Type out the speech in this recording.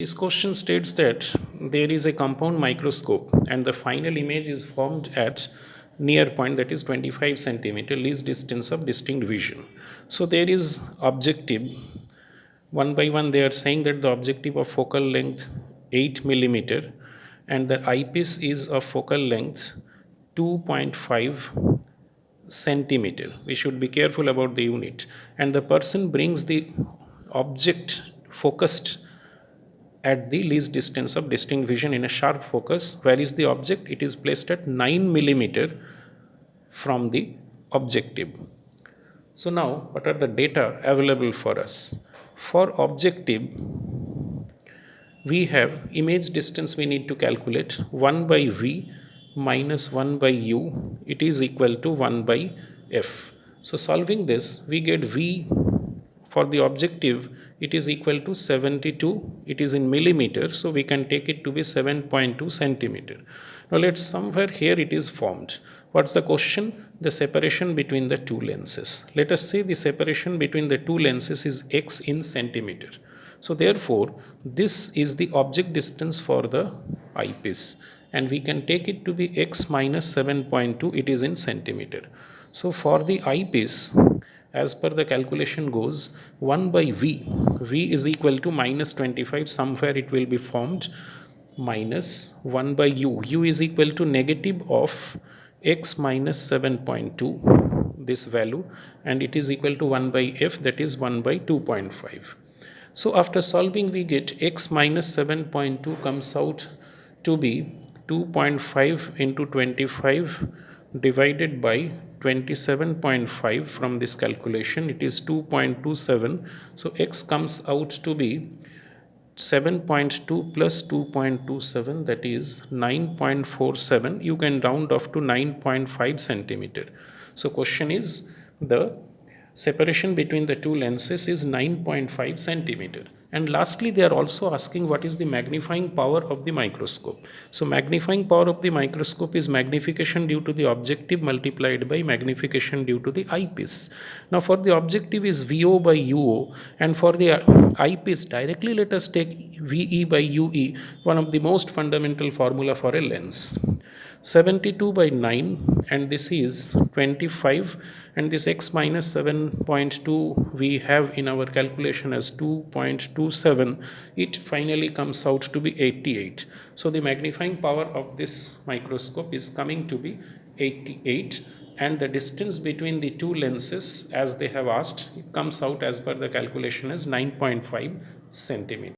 This question states that there is a compound microscope and the final image is formed at near point, that is 25 centimeter, least distance of distinct vision. So there is objective. One by one they are saying that the objective of focal length 8 millimeter and the eyepiece is of focal length 2.5 centimeter. We should be careful about the unit. And the person brings the object focused at the least distance of distinct vision in a sharp focus. Where is the object? It is placed at 9 millimeter from the objective. So now what are the data available for us? For objective, we have image distance we need to calculate 1 by v minus 1 by u, it is equal to 1 by f. So solving this, we get v for the objective, it is equal to 72, it is in millimeter, so we can take it to be 7.2 centimeter. Now let's somewhere here it is formed. What's the question? The separation between the two lenses. Let us say the separation between the two lenses is x in centimeter. So therefore, this is the object distance for the eyepiece and we can take it to be x minus 7.2, it is in centimeter. So for the eyepiece, as per the calculation goes, 1 by v is equal to minus 25, somewhere it will be formed, minus 1 by u is equal to negative of x minus 7.2, this value, and it is equal to 1 by f, that is 1 by 2.5. So after solving we get x minus 7.2 comes out to be 2.5 into 25 divided by 27.5. From this calculation it is 2.27. So x comes out to be 7.2 plus 2.27, that is 9.47. You can round off to 9.5 centimeter. So question is, the separation between the two lenses is 9.5 centimeter. And lastly, they are also asking what is the magnifying power of the microscope. So magnifying power of the microscope is magnification due to the objective multiplied by magnification due to the eyepiece. Now for the objective is VO by UO, and for the eyepiece directly let us take VE by UE, one of the most fundamental formula for a lens. 72 by 9 and this is 25, and this x minus 7.2 we have in our calculation as 2.27. It finally comes out to be 88. So the magnifying power of this microscope is coming to be 88, and the distance between the two lenses, as they have asked, it comes out as per the calculation as 9.5 centimeter.